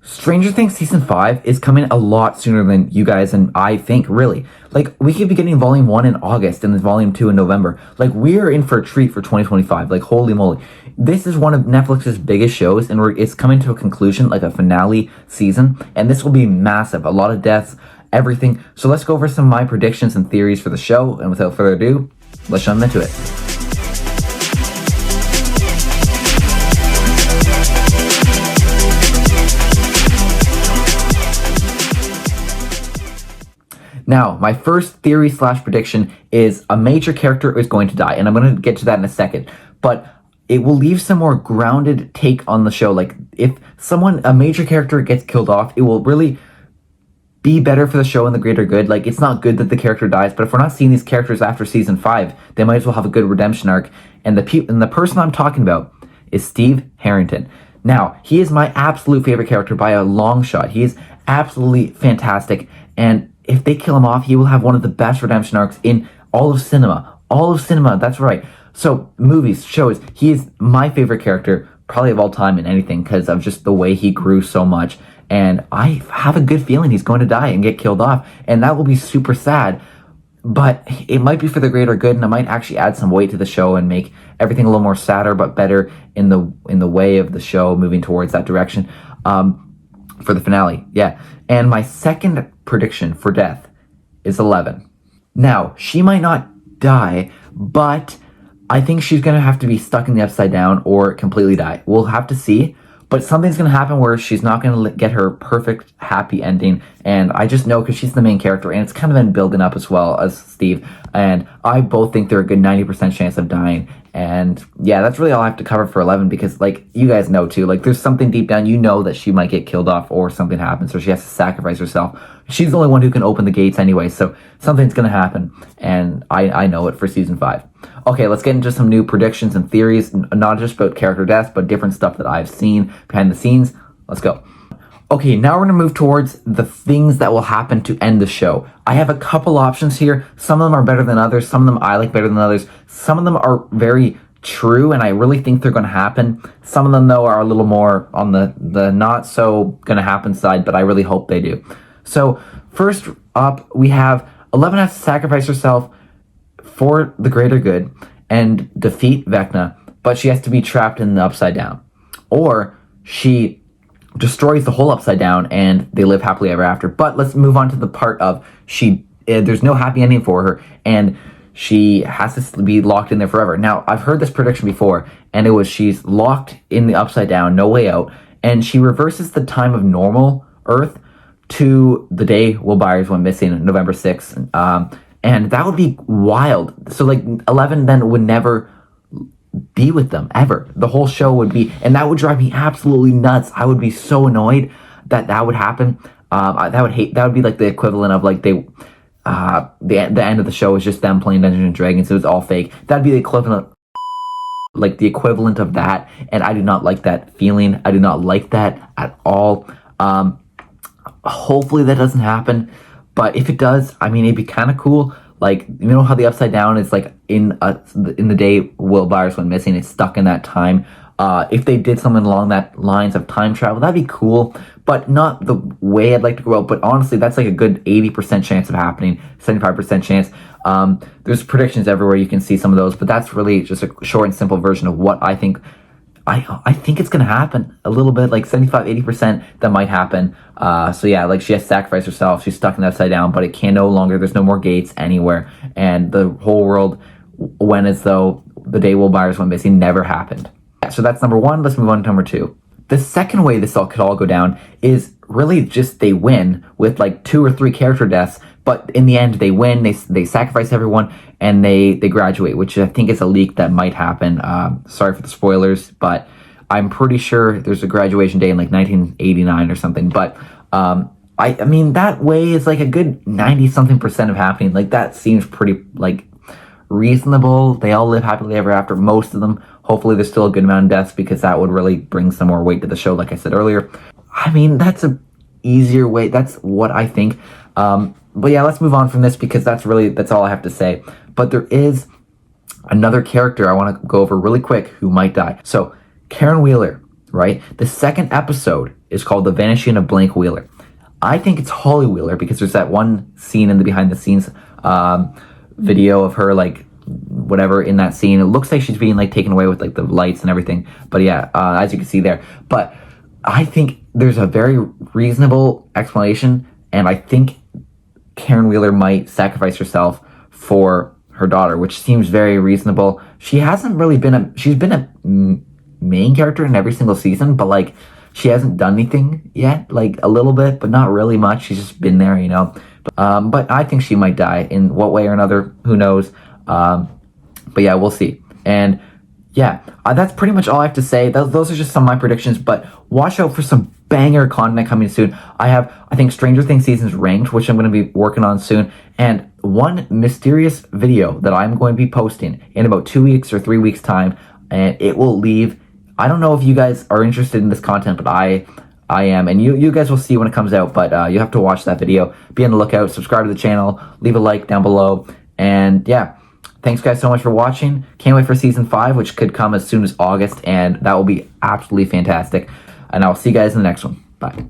Stranger Things season 5 is coming a lot sooner than you guys and I think, really. Like, we could be getting volume 1 in August and then volume 2 in November. Like, we are in for a treat for 2025. Like, holy moly. This is one of Netflix's biggest shows, and it's coming to a conclusion, like a finale season, and this will be massive. A lot of deaths, everything. So let's go over some of my predictions and theories for the show, and without further ado, let's jump into it. Now, my first theory slash prediction is a major character is going to die, and I'm going to get to that in a second. But it will leave some more grounded take on the show. Like, if a major character gets killed off, it will really be better for the show and the greater good. Like, it's not good that the character dies, but if we're not seeing these characters after season 5, they might as well have a good redemption arc. And the person I'm talking about is Steve Harrington. Now, he is my absolute favorite character by a long shot. He is absolutely fantastic, and if they kill him off, he will have one of the best redemption arcs in all of cinema. All of cinema, that's right. So, movies, shows, he is my favorite character, probably of all time in anything, because of just the way he grew so much. And I have a good feeling he's going to die and get killed off, and that will be super sad. But it might be for the greater good, and it might actually add some weight to the show and make everything a little more sadder, but better in the way of the show moving towards that direction. For the finale, yeah. And my second prediction for death is Eleven. Now, she might not die, but I think she's going to have to be stuck in the Upside Down or completely die. We'll have to see, but something's going to happen where she's not going to get her perfect, happy ending, and I just know because she's the main character, and it's kind of been building up as well as Steve, and I both think they're a good 90% chance of dying. And yeah, that's really all I have to cover for 11, because like you guys know too, like there's something deep down, you know that she might get killed off or something happens or she has to sacrifice herself. She's the only one who can open the gates anyway, so something's going to happen, and I know it for season 5. Okay, let's get into some new predictions and theories, not just about character deaths, but different stuff that I've seen behind the scenes. Let's go. Okay, now we're going to move towards the things that will happen to end the show. I have a couple options here. Some of them are better than others. Some of them I like better than others. Some of them are very true, and I really think they're going to happen. Some of them, though, are a little more on the not so going to happen side, but I really hope they do. So, first up, we have Eleven has to sacrifice herself for the greater good and defeat Vecna, but she has to be trapped in the Upside Down. Or she destroys the whole Upside Down and they live happily ever after. But let's move on to the part of there's no happy ending for her, and she has to be locked in there forever. Now, I've heard this prediction before, and it was she's locked in the Upside Down, no way out, and she reverses the time of normal Earth to the day Will Byers went missing, November 6th. And that would be wild. So, like, 11 then would never be with them, ever. The whole show would be, and that would drive me absolutely nuts. I would be so annoyed that would happen. That would be like the equivalent of, like, the end of the show is just them playing Dungeons and Dragons. It was all fake. That'd be the equivalent of that, and I do not like that feeling. I do not like that at all. Hopefully that doesn't happen, but if it does, I mean, it'd be kind of cool. Like, you know how the Upside Down is like in the day Will Byers went missing, it's stuck in that time. If they did something along that lines of time travel, that'd be cool, but not the way I'd like to go out. But honestly, that's like a good 80% chance of happening, 75% chance. There's predictions everywhere. You can see some of those, but that's really just a short and simple version of what I think. I think it's going to happen a little bit, like 75, 80% that might happen. So yeah, like she has to sacrifice herself. She's stuck in the Upside Down, but it can no longer, there's no more gates anywhere. And the whole world went as though the day Will Byers went missing never happened. So that's number one. Let's move on to number two. The second way this all could all go down is really just they win with like 2 or 3 character deaths, but in the end they win, they sacrifice everyone, and they graduate, which I think is a leak that might happen. Sorry for the spoilers, but I'm pretty sure there's a graduation day in like 1989 or something. But I mean, that way is like a good 90-something% of happening. Like, that seems pretty like reasonable. They all live happily ever after, most of them. Hopefully there's still a good amount of deaths, because that would really bring some more weight to the show, like I said earlier. I mean, that's a easier way. That's what I think. But yeah, let's move on from this, because that's all I have to say. But there is another character I want to go over really quick who might die. So, Karen Wheeler, right? The second episode is called The Vanishing of Blank Wheeler. I think it's Holly Wheeler because there's that one scene in the behind the scenes video of her like whatever in that scene. It looks like she's being like taken away with like the lights and everything. But yeah, as you can see there. But I think there's a very reasonable explanation, and I think Karen Wheeler might sacrifice herself for her daughter, which seems very reasonable. She hasn't really been she's been a main character in every single season, but like she hasn't done anything yet, like a little bit, but not really much. She's just been there, you know. But I think she might die in what way or another. Who knows? But yeah, we'll see. And yeah, that's pretty much all I have to say. Those are just some of my predictions, but watch out for some banger content coming soon. I think Stranger Things seasons ranked, which I'm going to be working on soon, and one mysterious video that I'm going to be posting in about 2 weeks or 3 weeks time, and it will leave. I don't know if you guys are interested in this content, but I am, and you guys will see when it comes out, but you have to watch that video. Be on the lookout, subscribe to the channel, leave a like down below, and yeah, thanks guys so much for watching. Can't wait for season 5, which could come as soon as August, and that will be absolutely fantastic. And I'll see you guys in the next one. Bye.